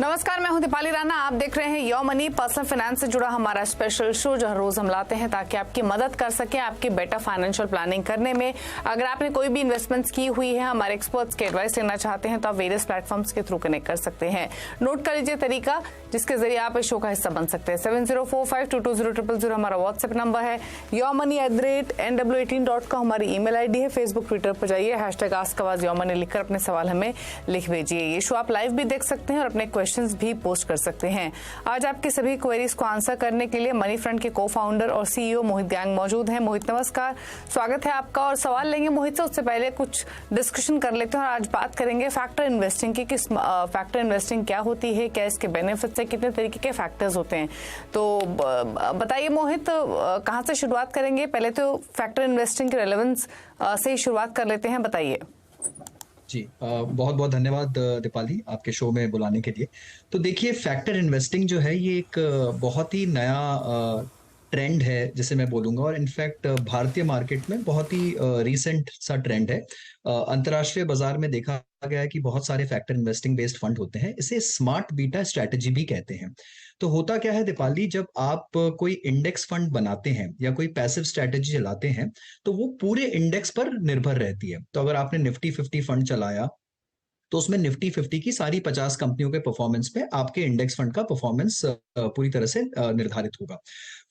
नमस्कार, मैं हूं दीपाली राणा। आप देख रहे हैं योर मनी, पर्सनल फाइनेंस से जुड़ा हमारा स्पेशल शो जो हर रोज हम लाते हैं ताकि आपकी मदद कर सके आपकी बेटर फाइनेंशियल प्लानिंग करने में। अगर आपने कोई भी इन्वेस्टमेंट्स की हुई है, हमारे एक्सपर्ट्स के एडवाइस लेना चाहते हैं तो आप वेरियस प्लेटफॉर्म्स के थ्रू कनेक्ट कर सकते हैं। नोट कर लीजिए तरीका जिसके जरिए आप इस शो का हिस्सा बन सकते हैं। 7045220000 हमारा व्हाट्सएप नंबर है। yourmoney@nw18.com हमारी ईमेल आईडी है। फेसबुक ट्विटर पर जाइए, #AskAwazYourMoney लिखकर अपने सवाल हमें लिख भेजिए। ये शो आप लाइव भी देख सकते हैं और अपने क्वेश्चंस भी पोस्ट कर सकते हैं। आज आपकी सभी क्वेरीज को आंसर करने के लिए मनी फ्रंट के को-फाउंडर और सीईओ मोहित ग्यांग मौजूद हैं। मोहित नमस्कार, स्वागत है आपका। और सवाल लेंगे मोहित से, उससे पहले कुछ डिस्कशन कर लेते हैं और आज बात करेंगे फैक्टर इन्वेस्टिंग की। किस फैक्टर इन्वेस्टिंग क्या होती है, क्या इसके बेनिफिट्स है, कितने तरीके के फैक्टर्स होते हैं। तो बताइए मोहित, कहाँ से शुरुआत करेंगे? पहले तो फैक्टर इन्वेस्टिंग के रेलेवेंस से ही शुरुआत कर लेते हैं, बताइए। जी बहुत बहुत धन्यवाद दीपाली, आपके शो में बुलाने के लिए। तो देखिए, फैक्टर इन्वेस्टिंग जो है ये एक बहुत ही नया ट्रेंड है जिसे मैं बोलूँगा, और इनफैक्ट भारतीय मार्केट में बहुत ही रीसेंट सा ट्रेंड है। अंतर्राष्ट्रीय बाजार में देखा गया है कि बहुत सारे फैक्टर इन्वेस्टिंग बेस्ड फंड होते हैं। इसे स्मार्ट बीटा स्ट्रैटेजी भी कहते हैं। तो होता क्या है दीपाली, जब आप कोई इंडेक्स फंड बनाते हैं या कोई पैसिव स्ट्रैटेजी चलाते हैं तो वो पूरे इंडेक्स पर निर्भर रहती है। तो अगर आपने निफ्टी 50 फंड चलाया तो उसमें निफ्टी 50 की सारी 50 कंपनियों के परफॉर्मेंस पे आपके इंडेक्स फंड का परफॉर्मेंस पूरी तरह से निर्धारित होगा।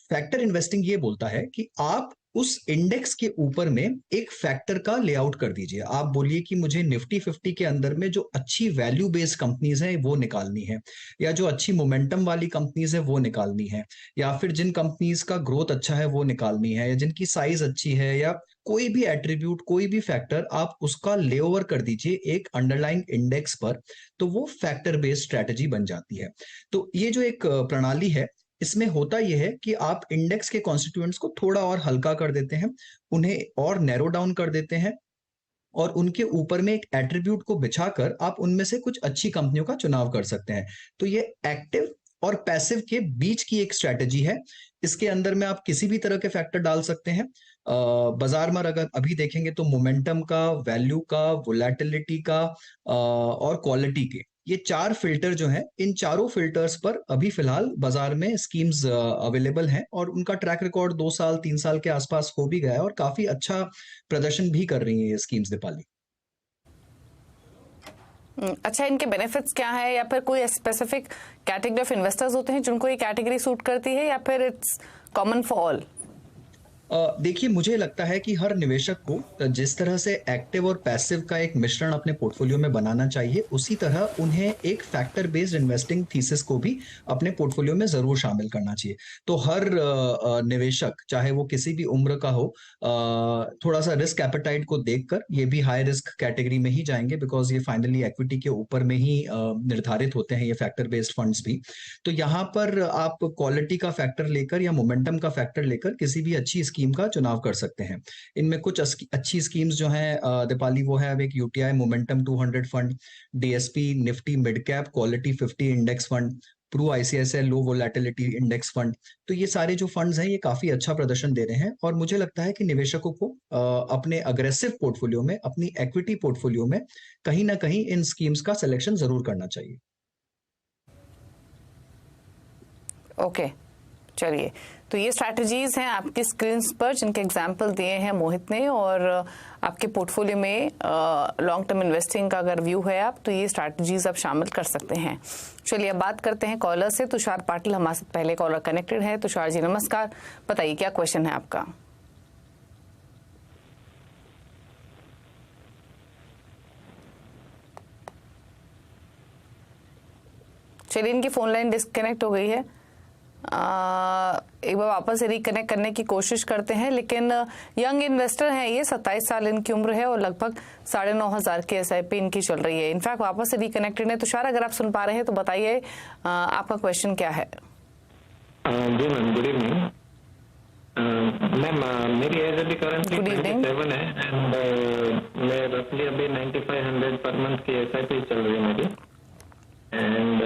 फैक्टर इन्वेस्टिंग ये बोलता है कि आप उस इंडेक्स के ऊपर में एक फैक्टर का लेआउट कर दीजिए। आप बोलिए कि मुझे निफ्टी 50 के अंदर में जो अच्छी वैल्यू बेस्ड कंपनीज हैं वो निकालनी है, या जो अच्छी मोमेंटम वाली कंपनीज है वो निकालनी है, या फिर जिन कंपनीज का ग्रोथ अच्छा है वो निकालनी है, या जिनकी साइज अच्छी है, या कोई भी एट्रीब्यूट, कोई भी फैक्टर आप उसका ले ओवर कर दीजिए एक अंडरलाइंग इंडेक्स पर, तो वो फैक्टर बेस्ड स्ट्रैटेजी बन जाती है। तो ये जो एक प्रणाली है, इसमें होता यह है कि आप इंडेक्स के कॉन्स्टिट्यूएंट्स को थोड़ा और हल्का कर देते हैं, उन्हें और नैरो डाउन कर देते हैं, और उनके ऊपर में एक एट्रीब्यूट को बिछाकर आप उनमें से कुछ अच्छी कंपनियों का चुनाव कर सकते हैं। तो ये एक्टिव और पैसिव के बीच की एक स्ट्रैटेजी है। इसके अंदर में आप किसी भी तरह के फैक्टर डाल सकते हैं। बाजार में अगर अभी देखेंगे तो मोमेंटम का, वैल्यू का, वोलेटिलिटी का और क्वालिटी के, ये 4 फिल्टर जो हैं, इन चारों फिल्टर्स पर अभी फिलहाल बाजार में स्कीम्स अवेलेबल हैं, और उनका ट्रैक रिकॉर्ड 2 साल 3 साल के आसपास हो भी गया है और काफी अच्छा प्रदर्शन भी कर रही है ये स्कीम्स दीपाली। अच्छा, इनके बेनिफिट्स क्या है, या फिर कोई स्पेसिफिक कैटेगरी ऑफ इन्वेस्टर्स होते हैं जिनको ये कैटेगरी सूट करती है, या फिर इट्स कॉमन फॉर ऑल? देखिए, मुझे लगता है कि हर निवेशक को जिस तरह से एक्टिव और पैसिव का एक मिश्रण अपने पोर्टफोलियो में बनाना चाहिए, उसी तरह उन्हें एक फैक्टर बेस्ड इन्वेस्टिंग थीसिस को भी अपने पोर्टफोलियो में जरूर शामिल करना चाहिए। तो हर निवेशक, चाहे वो किसी भी उम्र का हो, थोड़ा सा रिस्क एपेटाइट को देखकर, ये भी हाई रिस्क कैटेगरी में ही जाएंगे, बिकॉज ये फाइनली इक्विटी के ऊपर में ही निर्धारित होते हैं ये फैक्टर बेस्ड फंड्स भी। तो यहाँ पर आप क्वालिटी का फैक्टर लेकर या मोमेंटम का फैक्टर लेकर किसी भी अच्छी स्कीम का चुनाव कर सकते हैं। इनमें कुछ अच्छी स्कीम्स जो हैं दीपाली, वो है अब एक UTI momentum 200 fund, DSP Nifty mid cap quality 50 index fund, Pru ICICI low volatility index fund. तो ये सारे जो फंड्स हैं ये काफी अच्छा प्रदर्शन दे रहे हैं, और मुझे लगता है कि निवेशकों को अपने अग्रेसिव पोर्टफोलियो में, अपनी इक्विटी पोर्टफोलियो में कहीं ना कहीं इन स्कीम्स का सिलेक्शन जरूर करना चाहिए। ओके, चलिए, तो ये स्ट्रैटेजीज हैं आपकी स्क्रीन पर जिनके एग्जाम्पल दिए हैं मोहित ने, और आपके पोर्टफोलियो में लॉन्ग टर्म इन्वेस्टिंग का अगर व्यू है आप, तो ये स्ट्रैटेजीज आप शामिल कर सकते हैं। चलिए, अब बात करते हैं कॉलर से। तुषार पाटिल हमारे साथ पहले कॉलर कनेक्टेड है। तुषार जी नमस्कार, बताइए क्या क्वेश्चन है आपका? चलिए, इनकी फोन लाइन डिस्कनेक्ट हो गई है। एक बार वापस रिकनेक्ट करने की कोशिश करते हैं। लेकिन यंग इन्वेस्टर हैं ये, 27 साल इनकी उम्र है और लगभग 9,500 की एसआईपी इनकी चल रही है। इनफैक्ट वापस से रिकनेक्टेड है। तुषार, अगर आप सुन पा रहे हैं तो बताइए आपका क्वेश्चन क्या है? जी मैम, गुड इवनिंग मैम। मेरी एज अभी करंटली 27 है, एंड मैं रफली अभी 9500 पर मंथ की एसआईपी चल रही है मेरी। एंड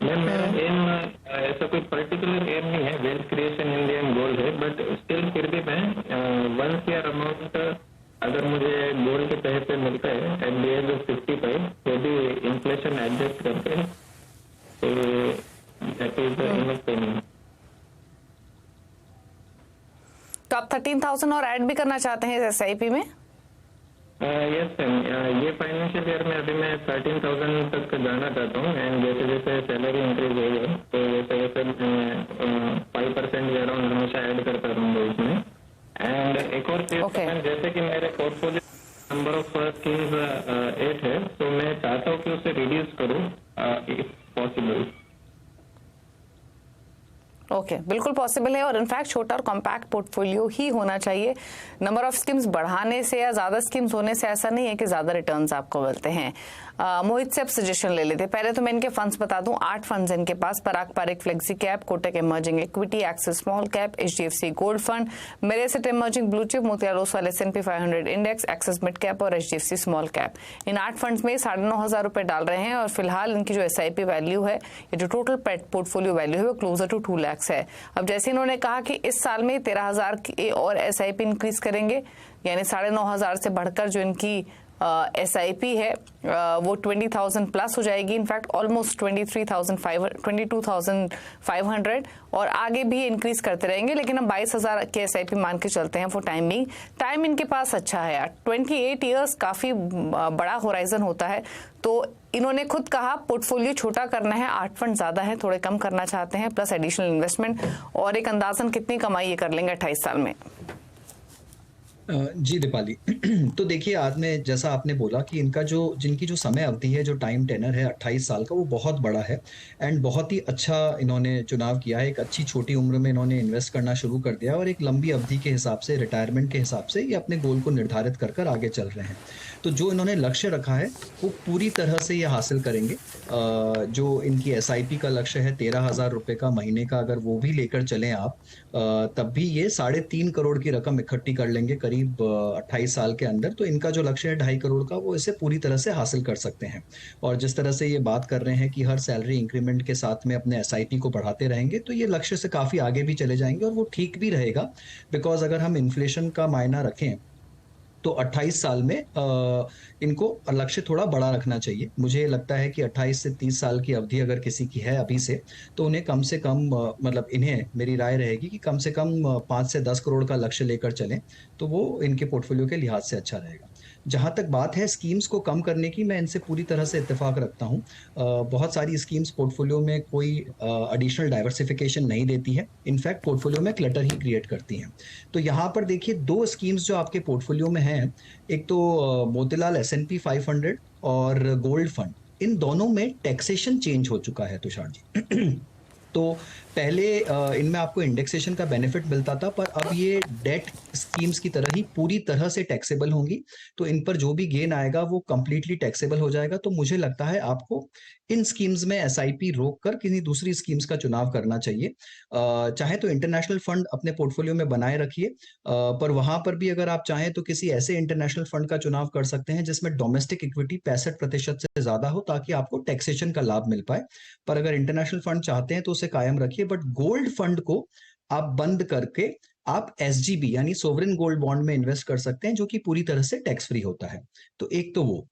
मैम, मेरा एम ऐसा कोई पर्टिकुलर एम नहीं है, वेल्थ क्रिएशन इंडियन गोल है, बट स्टिल फिर भी मैं 1 ईयर अमाउंट अगर मुझे गोल के तहत पे मिलता है एट द एज ऑफ 55, तो भी इन्फ्लेशन एडजस्ट करके 13,000 और ऐड भी करना चाहते हैं इस SIP में? यस मैम, ये फाइनेंशियल ईयर में अभी मैं 13,000 तक जाना चाहता हूँ एंड जैसे जैसे सैलरी इंक्रीज होगी तो वैसे वैसे 5% के अराउंड हमेशा ऐड करता रहूँगा इसमें। एंड एक और चीज जैसे कि मेरे पोर्टफोलियो नंबर ऑफ स्कीम्स 8 है, तो मैं चाहता हूँ कि उसे रिड्यूस करूँ इफ पॉसिबल। ओके, बिल्कुल पॉसिबल है और इनफैक्ट छोटा और कॉम्पैक्ट पोर्टफोलियो ही होना चाहिए। नंबर ऑफ स्कीम्स बढ़ाने से या ज्यादा स्कीम्स होने से ऐसा नहीं है कि ज्यादा रिटर्न्स आपको मिलते हैं। मोहित से आप सजेशन ले लेते। पहले तो मैं इनके फंड्स बता दूं, 8 फंड्स इनके पास, Parag Parikh flexi cap, Kotak emerging equity, Axis small cap, HDFC gold fund, Mirae Asset emerging blue chip, Motilal Oswal S&P 500 index, Axis mid cap और HDFC स्मॉल कैप। इन 8 फंड्स में 9,500 रुपए डाल रहे हैं और फिलहाल इनकी जो SIP वैल्यू है, ये जो टोटल पोर्टफोलियो वैल्यू है वो क्लोजर टू 2 लाख है। अब जैसे इन्होंने कहा कि इस साल में 13,000 की और SIP इंक्रीज करेंगे, यानी 9,500 से बढ़कर जो इनकी SIP है वो 20,000 प्लस हो जाएगी, इनफैक्ट ऑलमोस्ट 22,500 और आगे भी इंक्रीज करते रहेंगे। लेकिन हम 22,000 के SIP मान के चलते हैं फॉर टाइम बिंग। टाइम इनके पास अच्छा है, 28 ईयर्स काफी बड़ा होराइजन होता है। तो इन्होंने खुद कहा पोर्टफोलियो छोटा करना है, 8 फंड ज्यादा है, थोड़े कम करना चाहते हैं, प्लस एडिशनल इन्वेस्टमेंट, और एक अंदाजन कितनी कमाई ये कर लेंगे 28 साल में। जी दीपाली, तो देखिए आज में जैसा आपने बोला कि जिनकी जो समय अवधि है, जो टाइम टेनर है 28 साल का, वो बहुत बड़ा है एंड बहुत ही अच्छा इन्होंने चुनाव किया है। एक अच्छी छोटी उम्र में इन्होंने इन्वेस्ट करना शुरू कर दिया और एक लंबी अवधि के हिसाब से, रिटायरमेंट के हिसाब से ये अपने गोल को निर्धारित कर आगे चल रहे हैं। तो जो इन्होंने लक्ष्य रखा है वो पूरी तरह से ये हासिल करेंगे। जो इनकी SIP का लक्ष्य है 13,000 रुपये का महीने का, अगर वो भी लेकर चलें आप, तब भी ये 3.5 करोड़ की रकम इकट्ठी कर लेंगे करीब 28 साल के अंदर। तो इनका जो लक्ष्य है 2.5 करोड़ का, वो इसे पूरी तरह से हासिल कर सकते हैं। और जिस तरह से ये बात कर रहे हैं कि हर सैलरी इंक्रीमेंट के साथ में अपने SIP को बढ़ाते रहेंगे, तो ये लक्ष्य से काफी आगे भी चले जाएंगे और वो ठीक भी रहेगा। बिकॉज अगर हम इन्फ्लेशन का मायना रखें तो 28 साल में इनको लक्ष्य थोड़ा बड़ा रखना चाहिए। मुझे लगता है कि 28 से 30 साल की अवधि अगर किसी की है अभी से, तो उन्हें कम से कम मतलब इन्हें मेरी राय रहेगी कि कम से कम 5 से 10 करोड़ का लक्ष्य लेकर चलें, तो वो इनके पोर्टफोलियो के लिहाज से अच्छा रहेगा। जहाँ तक बात है स्कीम्स को कम करने की, मैं इनसे पूरी तरह से इत्तेफाक रखता हूँ। बहुत सारी स्कीम्स पोर्टफोलियो में कोई एडिशनल डाइवर्सिफिकेशन नहीं देती है, इनफैक्ट पोर्टफोलियो में क्लटर ही क्रिएट करती हैं। तो यहाँ पर देखिए 2 स्कीम्स जो आपके पोर्टफोलियो में हैं, एक तो मोतीलाल S&P 500 और गोल्ड फंड, इन दोनों में टैक्सेशन चेंज हो चुका है तुषार जी। तो पहले इनमें आपको इंडेक्सेशन का बेनिफिट मिलता था, पर अब ये डेट स्कीम्स की तरह ही पूरी तरह से टैक्सेबल होंगी। तो इन पर जो भी गेन आएगा वो कंप्लीटली टैक्सेबल हो जाएगा। तो मुझे लगता है आपको इन स्कीम्स में SIP रोक कर किसी दूसरी स्कीम्स का चुनाव करना चाहिए। चाहे तो इंटरनेशनल फंड अपने पोर्टफोलियो में बनाए रखिए, पर वहां पर भी अगर आप चाहें तो किसी ऐसे इंटरनेशनल फंड का चुनाव कर सकते हैं जिसमें डोमेस्टिक इक्विटी 65% से ज्यादा हो, ताकि आपको टैक्सेशन का लाभ मिल पाए। पर अगर इंटरनेशनल फंड चाहते हैं तो उसे कायम रखिए, बट गोल्ड फंड को आप बंद करके आप SGB यानी सोवरेन गोल्ड बॉन्ड में इन्वेस्ट कर सकते हैं, जो कि पूरी तरह से टैक्स फ्री होता है। तो एक तो वो।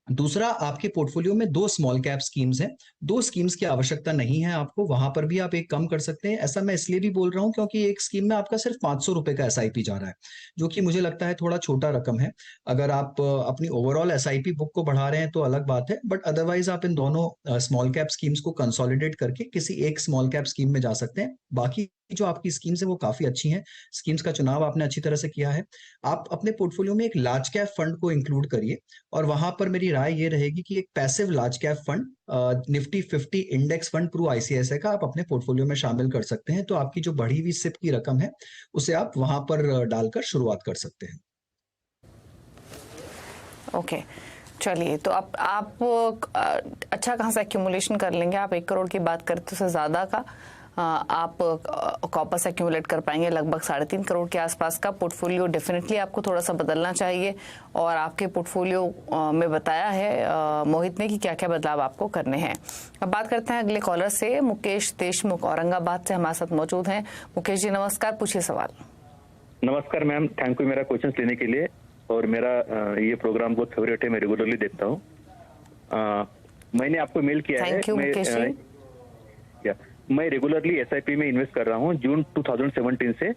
दूसरा, आपके पोर्टफोलियो में 2 स्मॉल कैप स्कीम्स हैं। 2 स्कीम्स की आवश्यकता नहीं है आपको, वहां पर भी आप एक कम कर सकते हैं। ऐसा मैं इसलिए भी बोल रहा हूं क्योंकि एक स्कीम में आपका सिर्फ 500 रुपए का SIP जा रहा है, जो कि मुझे लगता है थोड़ा छोटा रकम है। अगर आप अपनी ओवरऑल SIP बुक को बढ़ा रहे हैं तो अलग बात है, बट अदरवाइज आप इन दोनों स्मॉल कैप स्कीम्स को कंसोलिडेट करके किसी एक स्मॉल कैप स्कीम में जा सकते हैं। बाकी जो आपकी स्कीम्स है वो काफी अच्छी हैं, स्कीम्स का चुनाव आपने अच्छी तरह से किया है। आप अपने पोर्टफोलियो में एक लार्ज कैप फंड को इंक्लूड करिए, और वहां पर मेरी राय ये रहेगी कि एक passive large cap fund Nifty 50 index fund through ICICI का आप अपने पोर्टफोलियो में शामिल कर सकते हैं। तो आपकी जो बढ़ी हुई SIP की रकम है उसे आप वहां पर डालकर शुरुआत कर सकते हैं। ओके, चलिए, तो आप अच्छा खासा एक्यूमुलेशन कर लेंगे। आप 1 करोड़ की बात करते उससे ज्यादा का आप कॉपस एक्यूमुलेट कर पाएंगे, लगभग 3.5 करोड़ के आसपास का पोर्टफोलियो। डेफिनेटली आपको थोड़ा सा बदलना चाहिए, और आपके पोर्टफोलियो में बताया है मोहित ने कि क्या क्या बदलाव आपको करने हैं। अब बात करते हैं अगले कॉलर से। मुकेश देशमुख औरंगाबाद से हमारे साथ मौजूद हैं। मुकेश जी नमस्कार, पूछिए सवाल। नमस्कार मैम, थैंक यू मेरा क्वेश्चन लेने के लिए। और मेरा ये प्रोग्राम बहुत फेवरेट है, मैं रेगुलरली देखता हूँ। मैंने आपको मेल किया है। Thank you Mukesh ji. मैं रेगुलरली SIP में इन्वेस्ट कर रहा हूँ जून 2017 से,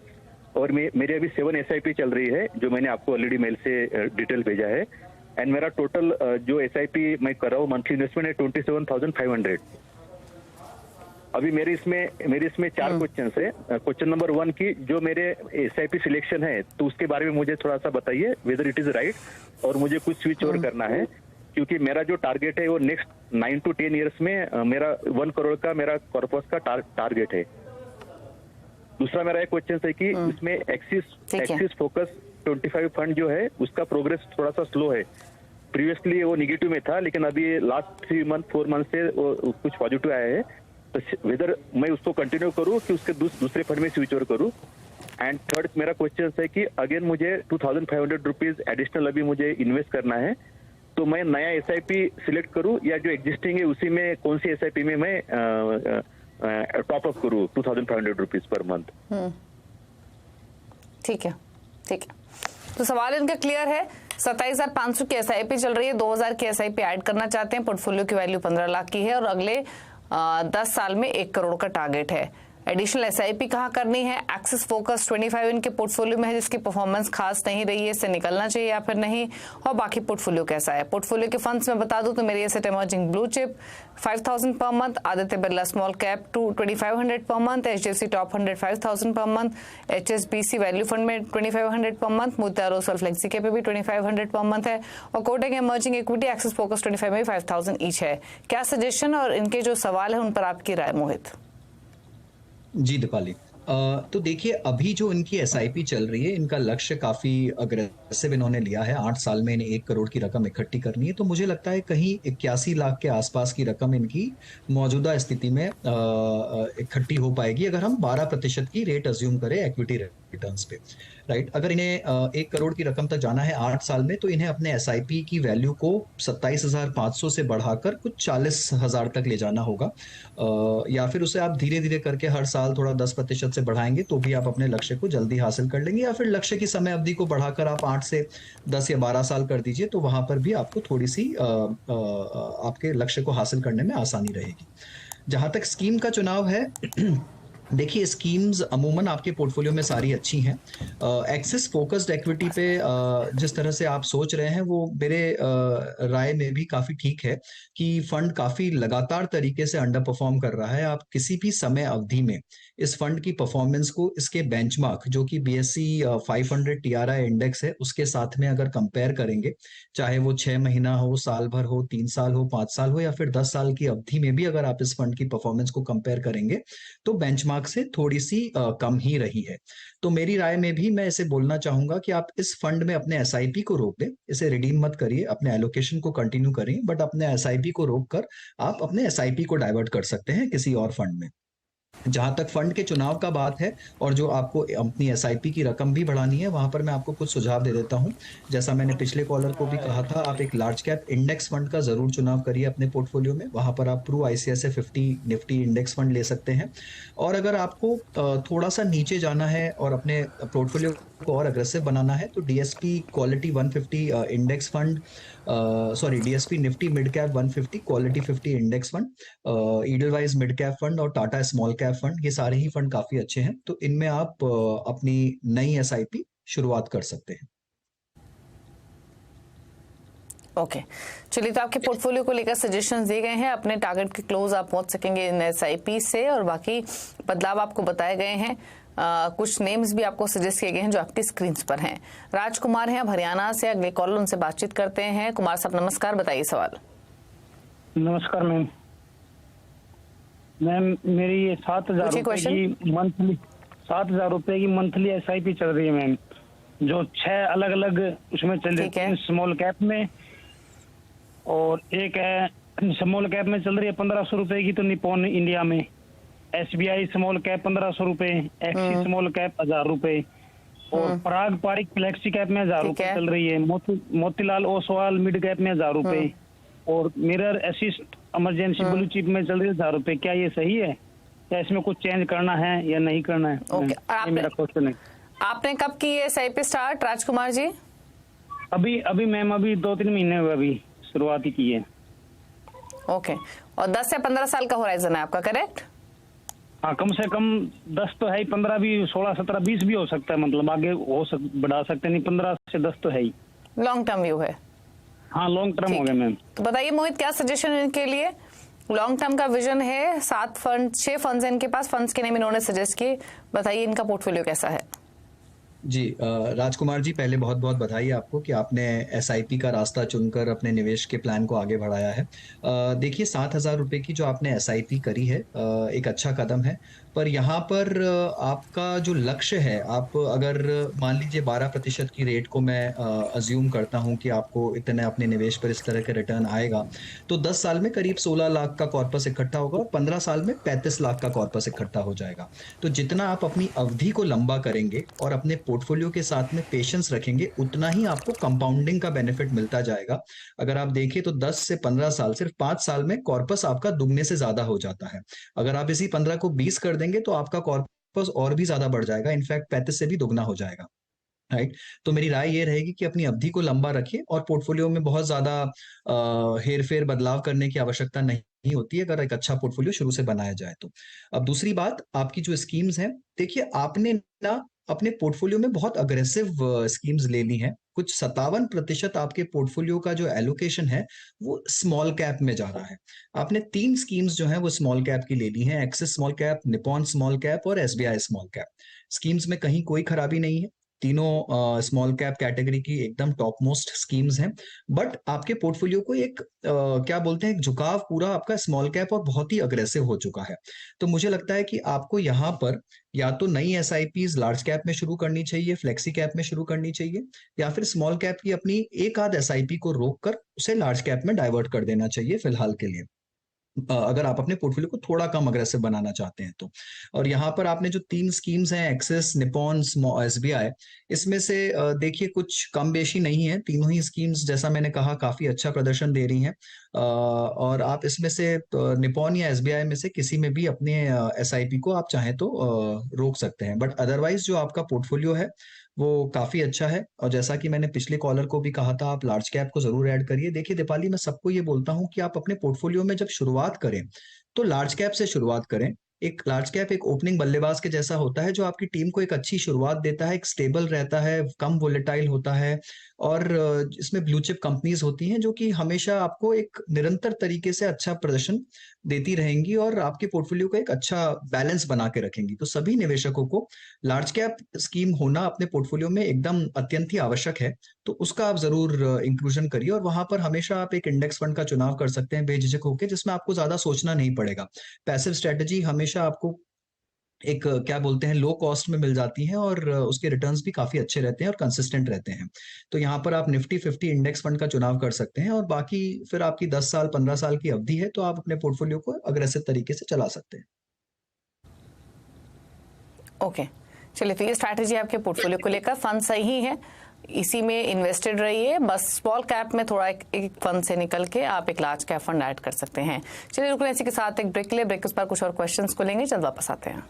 और मेरी अभी 7 SIP चल रही है, जो मैंने आपको ऑलरेडी मेल से डिटेल भेजा है। एंड मेरा टोटल जो SIP मैं कर रहा हूँ मंथली इन्वेस्टमेंट है 27,500। अभी मेरे इसमें 4 क्वेश्चन है। क्वेश्चन नंबर 1 की जो मेरे SIP सिलेक्शन है, तो उसके बारे में मुझे थोड़ा सा बताइए वेदर इट इज राइट, और मुझे कुछ स्विच ओवर करना है, क्योंकि मेरा जो टारगेट है वो नेक्स्ट 9 to 10 ईयर्स में मेरा 1 करोड़ का मेरा कॉर्पस का टारगेट है। दूसरा मेरा एक क्वेश्चन है कि इसमें एक्सिस फोकस 25 फंड जो है उसका प्रोग्रेस थोड़ा सा स्लो है। प्रीवियसली वो निगेटिव में था, लेकिन अभी लास्ट 4 मंथ से वो कुछ पॉजिटिव आया है। तो वेदर मैं उसको कंटिन्यू करूं कि उसके दूसरे फंड में स्विच ओवर करूं। एंड थर्ड मेरा क्वेश्चन है कि अगेन मुझे 2,500 रुपीज एडिशनल अभी मुझे इन्वेस्ट करना है, तो मैं नया SIP सिलेक्ट करूं या जो एग्जिस्टिंग है उसी में कौन सी SIP में मैं टॉप अप करूं 2,500 रुपीज पर मंथ। ठीक है। तो सवाल इनका क्लियर है। 27,500 की SIP चल रही है, 2,000 की SIP ऐड करना चाहते हैं। पोर्टफोलियो की वैल्यू 15 लाख की है और अगले 10 साल में 1 करोड़ का टारगेट है। एडिशनल SIP कहाँ करनी है? एक्सिस फोकस 25 इनके पोर्टफोलियो में है, जिसकी परफॉर्मेंस खास नहीं रही है, इससे निकलना चाहिए या फिर नहीं? और बाकी पोर्टफोलियो कैसा है? पोर्टफोलियो के फंड्स में बता दूं तो मेरी asset emerging blue chip 5,000 per month, Aditya Birla small cap 2,500 per month, HDFC top 100 5,000 per month, HSBC value fund में 2,500 पर मंथ, मोतियारो सोल फ्लेक्सी के पे भी 2,500 पर मंथ है, और Kotak emerging equity axis focus 25 में 5,000 ईच है। क्या सजेशन और इनके जो सवाल है उन पर आपकी राय मोहित? जी दीपाली, तो देखिए अभी जो इनकी SIP चल रही है, इनका लक्ष्य काफी अग्रेसिव इन्होंने लिया है। 8 साल में इन्हें 1 करोड़ की रकम इकट्ठी करनी है। तो मुझे लगता है कहीं 81 लाख के आसपास की रकम इनकी मौजूदा स्थिति में इकट्ठी हो पाएगी, अगर हम 12% की रेट अज्यूम करें एक्विटी रिटर्न्स पे, राइट। अगर इन्हें 1 करोड़ की रकम तक जाना है 8 साल में, तो इन्हें अपने SIP की वैल्यू को 27,500 से बढ़ाकर कुछ 40,000 तक ले जाना होगा, या फिर उसे आप धीरे धीरे करके हर साल थोड़ा 10% से बढ़ाएंगे तो भी आप अपने लक्ष्य को जल्दी हासिल कर लेंगे, या फिर लक्ष्य की समय अवधि को बढ़ाकर आप 8 से 10 या 12 साल कर दीजिए, तो वहां पर भी आपको थोड़ी सी आपके लक्ष्य को हासिल करने में आसानी रहेगी। जहां तक स्कीम का चुनाव है, देखिए स्कीम्स अमूमन आपके पोर्टफोलियो में सारी अच्छी हैं। एक्सिस फोकस्ड एक्विटी पे जिस तरह से आप सोच रहे हैं वो मेरे राय में भी काफी ठीक है कि फंड काफी लगातार तरीके से अंडर परफॉर्म कर रहा है। आप किसी भी समय अवधि में इस फंड की परफॉर्मेंस को इसके बेंचमार्क जो कि BSE 500 TRI इंडेक्स है उसके साथ में अगर कंपेयर करेंगे, चाहे वो 6 महीना हो, साल भर हो, 3 साल हो, 5 साल हो, या फिर 10 साल की अवधि में भी अगर आप इस फंड की परफॉर्मेंस को कंपेयर करेंगे तो बेंचमार्क से थोड़ी सी कम ही रही है। तो मेरी राय में भी मैं इसे बोलना चाहूंगा कि आप इस फंड में अपने SIP को रोक दें, इसे रिडीम मत करिए, अपने एलोकेशन को कंटिन्यू करें, बट अपने SIP को रोक कर आप अपने SIP को डाइवर्ट कर सकते हैं किसी और फंड में। जहां तक फंड के चुनाव का बात है और जो आपको अपनी SIP की रकम भी बढ़ानी है, वहां पर मैं आपको कुछ सुझाव दे देता हूं। जैसा मैंने पिछले कॉलर को भी कहा था, आप एक लार्ज कैप इंडेक्स फंड का जरूर चुनाव करिए अपने पोर्टफोलियो में। वहां पर आप Pru ICICI 50 Nifty index fund ले सकते हैं। और अगर आपको थोड़ा सा नीचे जाना है और अपने पोर्टफोलियो को और अग्रेसिव बनाना है, तो DSP quality 150 index fund, DSP Nifty mid cap 150 quality 50 index fund, Edelweiss mid cap fund और टाटा स्मॉल कैप फंड, ये सारे ही फंड काफी अच्छे हैं। तो इनमें आप अपनी नई SIP शुरुआत कर सकते हैं। ओके, चलिए, तो आपके पोर्टफोलियो को लेकर सजेशंस दिए गए हैं। अपने टारगेट के क्लोज आप पहुंच सकेंगे इन SIP से, और बाकी बदलाव आपको बताए गए हैं। कुछ नेम्स भी आपको सजेस्ट किए गए हैं जो आपकी स्क्रीन पर हैं। राजकुमार हैं, अब हरियाणा से, अगले कॉलर उनसे बातचीत करते हैं। कुमार साहब नमस्कार, बताइए सवाल। नमस्कार मैम। मेरी ये 7,000 रुपए की मंथली SIP चल रही है मैम, जो 6 अलग अलग उसमें चल रही है। स्मॉल कैप में, और एक है स्मॉल कैप में चल रही है 1,500 रुपए की, तो निपॉन इंडिया में। SBI स्मॉल कैप 1,500 रुपए, एक्सिस स्मॉल कैप 1,000 रुपए, और पराग पारिक फ्लेक्सी कैप में 1,000 रुपए चल रही है। मोतीलाल ओसवाल मिड कैप में 1,000 रुपए, और mirror assist emergency blue chip में चल रही है 1,000 रुपए। क्या ये सही है? क्या इसमें कुछ चेंज करना है या नहीं करना है? ये मेरा क्वेश्चन है। आपने कब की ये SIP स्टार्ट, राजकुमार जी? अभी मैम, अभी 2-3 महीने हुए, अभी शुरुआत ही की है। ओके, और 10 से 15 साल का होराइजन है आपका, करेक्ट? हाँ, कम से कम 10 तो है ही, 15 भी, 16, 17, 20 भी हो सकता है, मतलब आगे बढ़ा सकते नहीं, 15 से 10 तो है ही। लॉन्ग टर्म व्यू है। हाँ, लॉन्ग टर्म हो गया मैम। तो बताइए मोहित, क्या सजेशन है इनके लिए? लॉन्ग टर्म का विजन है, 6 फंड्स हैं इनके पास, फंड्स के नेम इन्होंने सजेस्ट किए। बताइए इनका पोर्टफोलियो कैसा है? जी राजकुमार जी, पहले बहुत बहुत बधाई आपको कि आपने एसआईपी का रास्ता चुनकर अपने निवेश के प्लान को आगे बढ़ाया है। देखिए 7,000 रुपये की जो आपने एसआईपी करी है, एक अच्छा कदम है। पर यहाँ पर आपका जो लक्ष्य है, आप अगर मान लीजिए 12% की रेट को मैं अज्यूम करता हूँ कि आपको इतने अपने निवेश पर इस तरह के रिटर्न आएगा, तो 10 साल में करीब 16 लाख का कॉर्पस इकट्ठा होगा और 15 साल में 35 लाख का कॉर्पस इकट्ठा हो जाएगा। तो जितना आप अपनी अवधि को लंबा करेंगे और अपने पोर्टफोलियो के साथ में पेशेंस रखेंगे, उतना ही आपको कंपाउंडिंग का बेनिफिट मिलता जाएगा। अगर आप देखें तो 10 से 15 साल, सिर्फ 5 साल में कॉर्पस आपका दुगने से ज्यादा हो जाता है। अगर आप इसी 15 को 20 कर देंगे तो आपका कॉर्पस और भी ज्यादा बढ़ जाएगा, इनफैक्ट 35 से भी दुगना हो जाएगा। राइट। तो मेरी राय ये रहेगी कि अपनी अवधि को लंबा रखिए और पोर्टफोलियो में बहुत ज्यादा हेर फेर बदलाव करने की आवश्यकता नहीं होती है, अगर एक अच्छा पोर्टफोलियो शुरू से बनाया जाए तो। अब दूसरी बात, आपकी जो स्कीम्स हैं, देखिए आपने ना अपने पोर्टफोलियो में बहुत अग्रेसिव स्कीम्स ले ली हैं। कुछ 57% आपके पोर्टफोलियो का जो एलोकेशन है वो स्मॉल कैप में जा रहा है। आपने 3 स्कीम्स जो हैं वो स्मॉल कैप की ले ली हैं, axis small cap, Nippon small cap और एसबीआई स्मॉल कैप। स्कीम्स में कहीं कोई खराबी नहीं है, तीनों स्मॉल कैप कैटेगरी की एकदम टॉप मोस्ट स्कीम्स हैं। बट आपके पोर्टफोलियो को एक क्या बोलते हैं, एक झुकाव पूरा आपका स्मॉल कैप और बहुत ही अग्रेसिव हो चुका है। तो मुझे लगता है कि आपको यहाँ पर या तो नई एसआईपीज लार्ज कैप में शुरू करनी चाहिए, फ्लेक्सी कैप में शुरू करनी चाहिए, या फिर स्मॉल कैप की अपनी एक आध एसआईपी को रोककर उसे लार्ज कैप में डाइवर्ट कर देना चाहिए फिलहाल के लिए, अगर आप अपने पोर्टफोलियो को थोड़ा कम अग्रेसिव बनाना चाहते हैं तो। और यहाँ पर आपने जो 3 स्कीम्स हैं, एक्सिस, निपॉन, एसबीआई, इसमें से देखिए कुछ कम बेशी नहीं है, तीनों ही स्कीम्स जैसा मैंने कहा काफी अच्छा प्रदर्शन दे रही हैं। और आप इसमें से निपॉन या एसबीआई में से किसी में भी अपने एसआईपी को आप चाहें तो रोक सकते हैं। बट अदरवाइज जो आपका पोर्टफोलियो है वो काफी अच्छा है। और जैसा कि मैंने पिछले कॉलर को भी कहा था, आप लार्ज कैप को जरूर ऐड करिए। देखिए दीपाली, मैं सबको ये बोलता हूँ कि आप अपने पोर्टफोलियो में जब शुरुआत करें तो लार्ज कैप से शुरुआत करें। एक लार्ज कैप एक ओपनिंग बल्लेबाज के जैसा होता है, जो आपकी टीम को एक अच्छी शुरुआत देता है, एक स्टेबल रहता है, कम वोलेटाइल होता है, और इसमें ब्लू चिप कंपनीज होती हैं जो कि हमेशा आपको एक निरंतर तरीके से अच्छा प्रदर्शन देती रहेंगी और आपके पोर्टफोलियो को एक अच्छा बैलेंस बना के रखेंगी। तो सभी निवेशकों को लार्ज कैप स्कीम होना अपने पोर्टफोलियो में एकदम अत्यंत ही आवश्यक है। तो उसका आप जरूर इंक्लूजन करिए, और वहां पर हमेशा आप एक इंडेक्स फंड का चुनाव कर सकते हैं बेझिझक होकर, जिसमें आपको ज्यादा सोचना नहीं पड़ेगा। पैसिव स्ट्रेटेजी हमेशा आपको एक क्या बोलते हैं लो कॉस्ट में मिल जाती हैं, और उसके रिटर्न्स भी काफी अच्छे रहते हैं और कंसिस्टेंट रहते हैं। तो यहाँ पर आप निफ्टी 50 इंडेक्स फंड का चुनाव कर सकते हैं, और बाकी फिर आपकी 10 साल 15 साल की अवधि है, तो आप अपने पोर्टफोलियो को अग्रेसिव तरीके से चला सकते हैं। ओके, चलिए, तो ये स्ट्रैटेजी आपके पोर्टफोलियो को लेकर, फंड सही है, इसी में इन्वेस्टेड रहिए। बस स्मॉल कैप में थोड़ा एक फंड से निकल के आप एक लार्ज कैप फंड ऐड कर सकते हैं। चलिए रुकने इसी के साथ एक ब्रेक ले, ब्रेक उस पर कुछ और क्वेश्चंस को लेंगे, जल्द वापस आते हैं।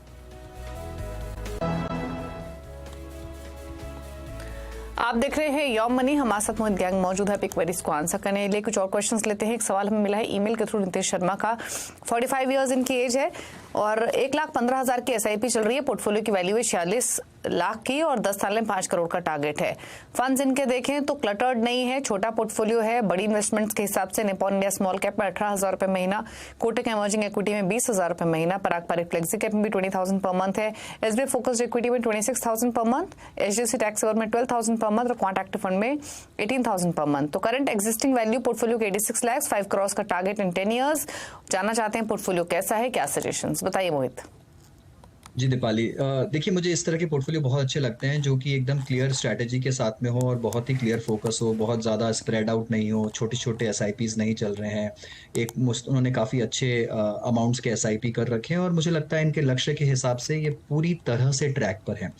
आप देख रहे हैं योम मनी, हमारे साथ मोहित गैंग मौजूद है क्वेरीज को आंसर करने के लिए। कुछ और क्वेश्चंस लेते हैं। एक सवाल हमें मिला है ईमेल के थ्रू नितेश शर्मा का, 45 इयर्स इनकी एज है और 1,15,000 की एसआईपी चल रही है। पोर्टफोलियो की वैल्यू है 46 लाख की और 10 साल में 5 करोड़ का टारगेट है। फंड्स इनके देखें तो क्लटर्ड नहीं है, छोटा पोर्टफोलियो है। बड़ी इन्वेस्टमेंट्स के हिसाब से निपॉन इंडिया स्मॉल कैप में 18,000 रुपए महीना, कोटक इमर्जिंग इक्विटी में 20,000 रुपए महीना, पराग पारिक फ्लेक्सी कैप में भी 20,000 पर मंथ है, एसबीआई फोकस्ड इक्विटी में 26,000 per month, HDFC tax saver में 12,000 पर मंथ और क्वांट एक्टिव फंड में 18,000 पर मंथ। तो करंट एग्जिस्टिंग वैल्यू पोर्टफोलियो के 86 लाख, 5 करोड़ का टारगेट इन 10 ईयर्स। जानना चाहते हैं पोर्टफोलियो कैसा है, क्या सजेशंस, बताइए मोहित। जी दीपाली, देखिए मुझे इस तरह के पोर्टफोलियो बहुत अच्छे लगते हैं जो कि एकदम क्लियर स्ट्रैटेजी के साथ में हो और बहुत ही क्लियर फोकस हो, बहुत ज़्यादा स्प्रेड आउट नहीं हो, छोटे छोटे एसआईपीज नहीं चल रहे हैं, उन्होंने काफ़ी अच्छे अमाउंट्स के एसआईपी कर रखे हैं और मुझे लगता है इनके लक्ष्य के हिसाब से ये पूरी तरह से ट्रैक पर है।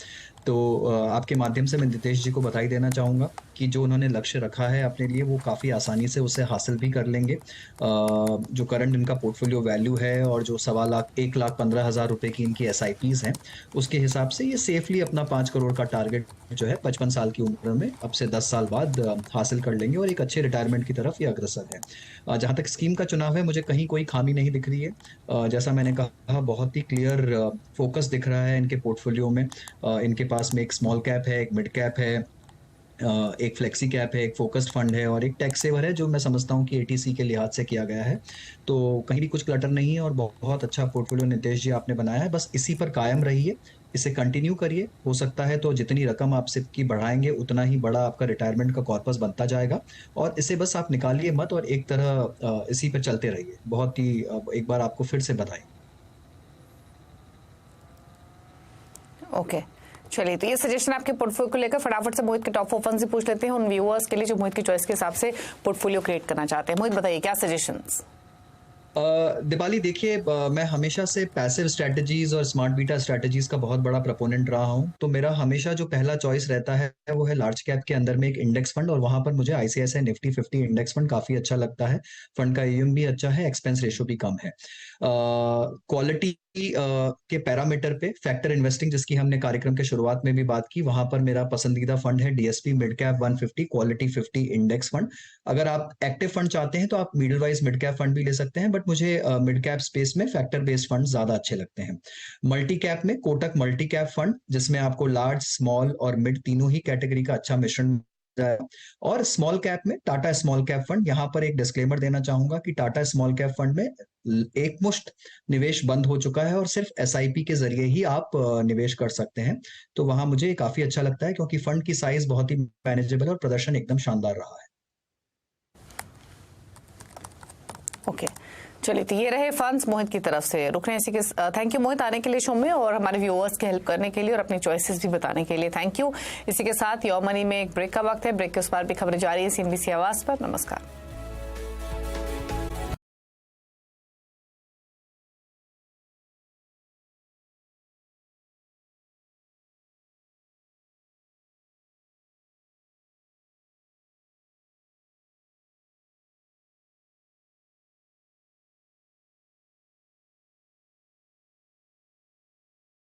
तो आपके माध्यम से मैं नितेश जी को बधाई देना चाहूँगा कि जो उन्होंने लक्ष्य रखा है अपने लिए वो काफ़ी आसानी से उसे हासिल भी कर लेंगे। जो करंट इनका पोर्टफोलियो वैल्यू है और जो 1,15,000 रुपए की इनकी SIPs हैं, उसके हिसाब से ये सेफली अपना 5 करोड़ का टारगेट जो है 55 साल की उम्र में अब से 10 साल बाद हासिल कर लेंगे और एक अच्छे रिटायरमेंट की तरफ ये अग्रसर है। जहाँ तक स्कीम का चुनाव है, मुझे कहीं कोई खामी नहीं दिख रही है। जैसा मैंने कहा, बहुत ही क्लियर फोकस दिख रहा है इनके पोर्टफोलियो में। इनके पास में एक स्मॉल कैप है, एक मिड कैप है, एक फ्लेक्सी कैप है, एक फोकस्ड फंड है और एक टैक्स सेवर है, जो मैं समझता हूँ कि ATC के लिहाज से किया गया है। तो कहीं भी कुछ क्लटर नहीं है और बहुत अच्छा पोर्टफोलियो नितेश जी आपने बनाया है। बस इसी पर कायम रहिए, इसे कंटिन्यू करिए। हो सकता है तो जितनी रकम आप सिप की बढ़ाएंगे उतना ही बड़ा आपका रिटायरमेंट का कॉर्पस बनता जाएगा और इसे बस आप निकालिए मत और एक तरह इसी पर चलते रहिए। बहुत ही एक बार आपको फिर से बधाई। ओके, चलिए, तो ये सजेशन आपके पोर्टफोलियो को लेकर फटाफट से मोहित के टॉप 4 फंड से पूछ लेते हैं उन व्यूअर्स के लिए जो मोहित की चॉइस के हिसाब से पोर्टफोलियो क्रिएट करना चाहते हैं। मोहित बताइए क्या सजेशंस? दीपाली, देखिए, मैं हमेशा से पैसिव स्ट्रेटजीज और स्मार्ट बीटा स्ट्रेटजीज का बहुत बड़ा प्रोपोनेंट रहा हूं। तो मेरा हमेशा जो पहला चॉइस रहता है वो है लार्ज कैप के अंदर में एक इंडेक्स फंड और वहां पर मुझे ICICI निफ्टी 50 इंडेक्स फंड काफी अच्छा लगता है। फंड का AUM भी अच्छा है, एक्सपेंस रेशियो भी कम है। क्वालिटी के पैरामीटर पे फैक्टर इन्वेस्टिंग, जिसकी हमने कार्यक्रम के शुरुआत में भी बात की, वहां पर मेरा पसंदीदा फंड है DSP mid cap 150 quality 50 index fund. अगर आप एक्टिव फंड चाहते हैं तो आप middle wise mid cap fund भी ले सकते हैं, बट मुझे मिड कैप स्पेस में फैक्टर बेस्ड फंड ज्यादा अच्छे लगते हैं। मल्टी कैप में कोटक मल्टी कैप फंड, जिसमें आपको लार्ज, स्मॉल और मिड तीनों ही कैटेगरी का अच्छा मिश्रण। और स्मॉल कैप में टाटा स्मॉल कैप फंड। यहां पर एक डिस्क्लेमर देना चाहूंगा कि टाटा स्मॉल कैप फंड में एक मुश्त निवेश बंद हो चुका है और सिर्फ SIP के जरिए ही आप निवेश कर सकते हैं। तो वहां मुझे काफी अच्छा लगता है क्योंकि फंड की साइज बहुत ही मैनेजेबल और प्रदर्शन एकदम शानदार रहा है। ओके, चलिए, तो ये रहे फंड्स मोहित की तरफ से। रुक रहे हैं इसी के। थैंक यू मोहित आने के लिए शो में और हमारे व्यूअर्स की हेल्प करने के लिए और अपनी चॉइसेस भी बताने के लिए। Thank you. इसी के साथ योर मनी में एक ब्रेक का वक्त है। ब्रेक के उस पार भी खबरें जारी है CNBC आवाज पर। नमस्कार।